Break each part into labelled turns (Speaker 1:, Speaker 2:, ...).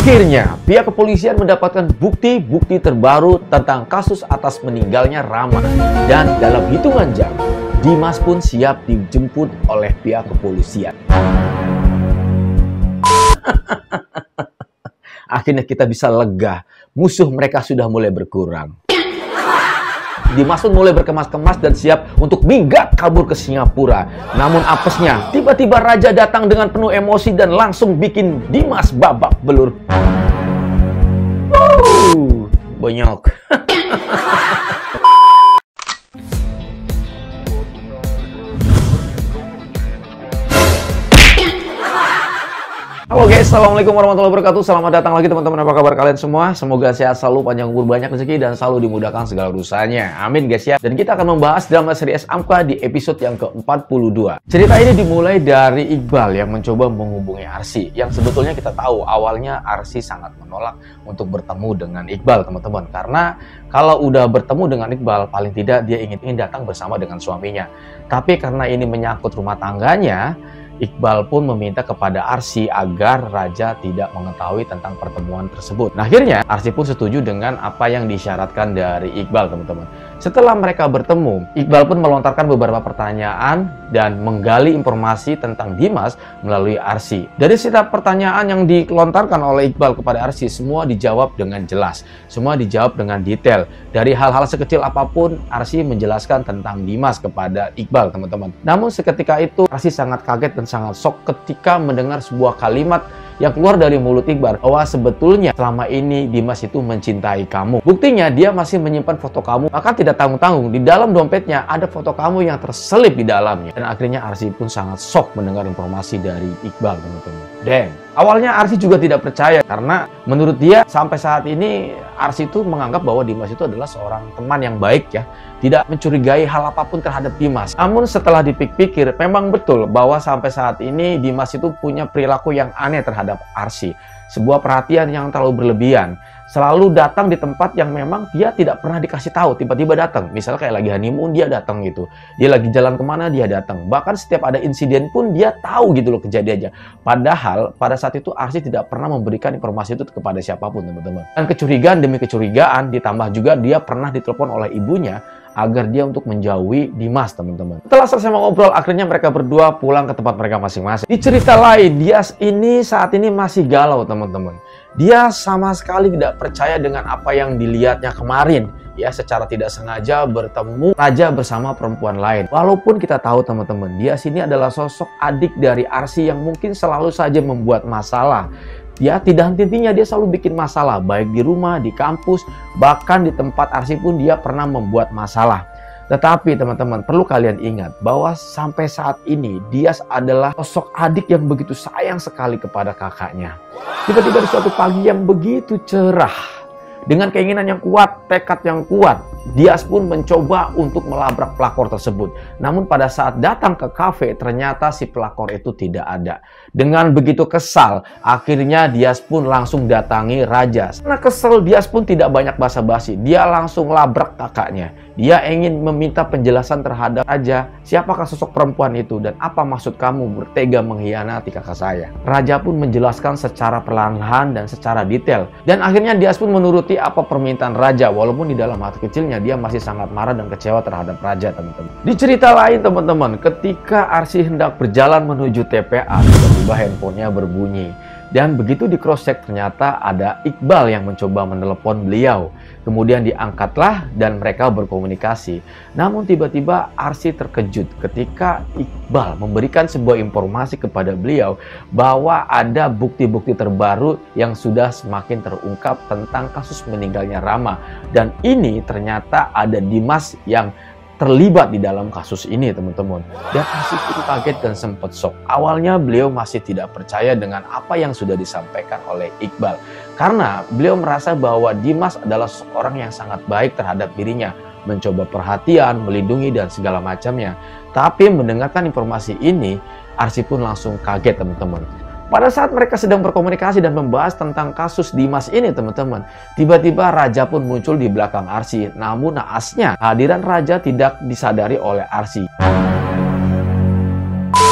Speaker 1: Akhirnya, pihak kepolisian mendapatkan bukti-bukti terbaru tentang kasus atas meninggalnya Rama. Dan dalam hitungan jam, Dimas pun siap dijemput oleh pihak kepolisian. Akhirnya kita bisa lega, musuh mereka sudah mulai berkurang. Dimas pun mulai berkemas-kemas dan siap untuk minggat kabur ke Singapura. Namun apesnya, tiba-tiba Raja datang dengan penuh emosi dan langsung bikin Dimas babak belur. Bonyok. Halo guys, assalamualaikum warahmatullahi wabarakatuh. Selamat datang lagi teman-teman. Apa kabar kalian semua? Semoga sehat selalu, panjang umur, banyak rezeki, dan selalu dimudahkan segala urusannya. Amin guys ya. Dan kita akan membahas drama series Amka di episode yang ke-42. Cerita ini dimulai dari Iqbal yang mencoba menghubungi Arsy. Yang sebetulnya kita tahu awalnya Arsy sangat menolak untuk bertemu dengan Iqbal teman-teman. Karena kalau udah bertemu dengan Iqbal, paling tidak dia ingin datang bersama dengan suaminya. Tapi karena ini menyangkut rumah tangganya, Iqbal pun meminta kepada Arsy agar Raja tidak mengetahui tentang pertemuan tersebut. Nah, akhirnya Arsy pun setuju dengan apa yang disyaratkan dari Iqbal, teman-teman. Setelah mereka bertemu, Iqbal pun melontarkan beberapa pertanyaan dan menggali informasi tentang Dimas melalui Arsy. Dari setiap pertanyaan yang dilontarkan oleh Iqbal kepada Arsy, semua dijawab dengan jelas, semua dijawab dengan detail. Dari hal-hal sekecil apapun, Arsy menjelaskan tentang Dimas kepada Iqbal, teman-teman. Namun seketika itu Arsy sangat kaget dan sangat shock ketika mendengar sebuah kalimat yang keluar dari mulut Iqbal, bahwa sebetulnya selama ini Dimas itu mencintai kamu. Buktinya dia masih menyimpan foto kamu, maka tidak tanggung-tanggung di dalam dompetnya ada foto kamu yang terselip di dalamnya. Dan akhirnya Arsy pun sangat shock mendengar informasi dari Iqbal, teman-teman. Dan awalnya Arsy juga tidak percaya karena menurut dia sampai saat ini Arsy itu menganggap bahwa Dimas itu adalah seorang teman yang baik ya, tidak mencurigai hal apapun terhadap Dimas. Namun setelah dipikir-pikir, memang betul bahwa sampai saat ini Dimas itu punya perilaku yang aneh terhadap Arsy. Sebuah perhatian yang terlalu berlebihan. Selalu datang di tempat yang memang dia tidak pernah dikasih tahu, tiba-tiba datang. Misalnya kayak lagi honeymoon dia datang gitu. Dia lagi jalan kemana dia datang. Bahkan setiap ada insiden pun dia tahu gitu loh kejadiannya. Padahal pada saat itu Arsy tidak pernah memberikan informasi itu kepada siapapun, teman-teman. Dan kecurigaan demi kecurigaan, ditambah juga dia pernah ditelepon oleh ibunya agar dia untuk menjauhi Dimas, teman-teman. Setelah selesai mengobrol, akhirnya mereka berdua pulang ke tempat mereka masing-masing. Di cerita lain, dia saat ini masih galau, teman-teman. Dia sama sekali tidak percaya dengan apa yang dilihatnya kemarin. Ya, secara tidak sengaja bertemu Raja bersama perempuan lain. Walaupun kita tahu, teman-teman, dia sini adalah sosok adik dari Arsy yang mungkin selalu saja membuat masalah. Ya, tidak henti-hentinya dia selalu bikin masalah, baik di rumah, di kampus, bahkan di tempat Arsy pun dia pernah membuat masalah. Tetapi teman-teman, perlu kalian ingat bahwa sampai saat ini dia adalah sosok adik yang begitu sayang sekali kepada kakaknya. Tiba-tiba di suatu pagi yang begitu cerah, dengan keinginan yang kuat, tekad yang kuat, Dias pun mencoba untuk melabrak pelakor tersebut. Namun pada saat datang ke kafe, ternyata si pelakor itu tidak ada. Dengan begitu kesal, akhirnya Dias pun langsung datangi Raja. Karena kesel, Dias pun tidak banyak basa-basi. Dia langsung labrak kakaknya. Dia ingin meminta penjelasan terhadap Raja. Siapakah sosok perempuan itu dan apa maksud kamu bertega mengkhianati kakak saya? Raja pun menjelaskan secara perlahan-lahan dan secara detail. Dan akhirnya Dias pun menuruti apa permintaan Raja, walaupun di dalam hati kecilnya dia masih sangat marah dan kecewa terhadap Raja, teman-teman. Di cerita lain, teman-teman, ketika Arsy hendak berjalan menuju TPA, tiba-tiba handphonenya berbunyi. Dan begitu di cross check, ternyata ada Iqbal yang mencoba menelepon beliau. Kemudian diangkatlah dan mereka berkomunikasi. Namun tiba-tiba Arsy terkejut ketika Iqbal memberikan sebuah informasi kepada beliau bahwa ada bukti-bukti terbaru yang sudah semakin terungkap tentang kasus meninggalnya Rama. Dan ini ternyata ada Dimas yang terlibat di dalam kasus ini, teman-teman. Dan Arsy pun kaget dan sempat shock. Awalnya beliau masih tidak percaya dengan apa yang sudah disampaikan oleh Iqbal. Karena beliau merasa bahwa Dimas adalah seorang yang sangat baik terhadap dirinya. Mencoba perhatian, melindungi, dan segala macamnya. Tapi mendengarkan informasi ini, Arsy pun langsung kaget, teman-teman. Pada saat mereka sedang berkomunikasi dan membahas tentang kasus Dimas ini, teman-teman, tiba-tiba Raja pun muncul di belakang Arsy. Namun naasnya, kehadiran Raja tidak disadari oleh Arsy.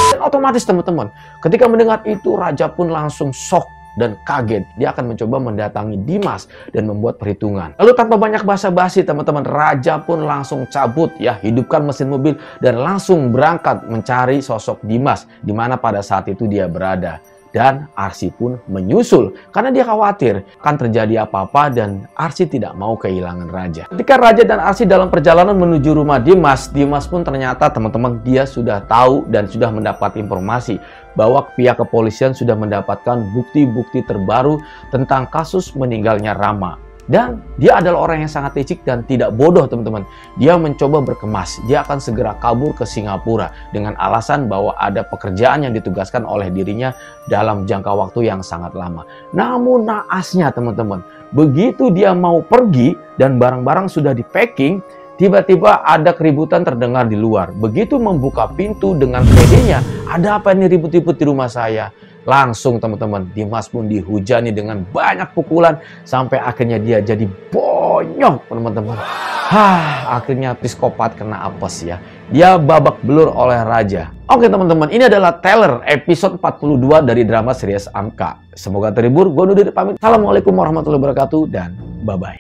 Speaker 1: Dan otomatis, teman-teman, ketika mendengar itu, Raja pun langsung shock. dan kaget. Dia akan mencoba mendatangi Dimas dan membuat perhitungan. Lalu tanpa banyak basa-basi teman-teman, raja pun langsung cabut ya, hidupkan mesin mobil dan langsung berangkat mencari sosok Dimas di mana pada saat itu dia berada. Dan Arsy pun menyusul karena dia khawatir akan terjadi apa-apa dan Arsy tidak mau kehilangan raja. Ketika raja dan Arsy dalam perjalanan menuju rumah Dimas, Dimas pun ternyata teman-teman dia sudah tahu dan sudah mendapat informasi bahwa pihak kepolisian sudah mendapatkan bukti-bukti terbaru tentang kasus meninggalnya Rama. Dan dia adalah orang yang sangat licik dan tidak bodoh teman-teman. Dia mencoba berkemas, dia akan segera kabur ke Singapura dengan alasan bahwa ada pekerjaan yang ditugaskan oleh dirinya dalam jangka waktu yang sangat lama. Namun naasnya teman-teman, begitu dia mau pergi dan barang-barang sudah di packing, tiba-tiba ada keributan terdengar di luar. Begitu membuka pintu dengan pedenya, ada apa ini ribut-ribut di rumah saya? Langsung teman-teman, Dimas pun dihujani dengan banyak pukulan sampai akhirnya dia jadi bonyok teman-teman. Akhirnya psikopat kena apes ya. Dia babak belur oleh raja. Oke teman-teman, ini adalah trailer episode 42 dari drama series Amka. Semoga terhibur. Gue Nudi pamit. Assalamualaikum warahmatullahi wabarakatuh dan bye-bye.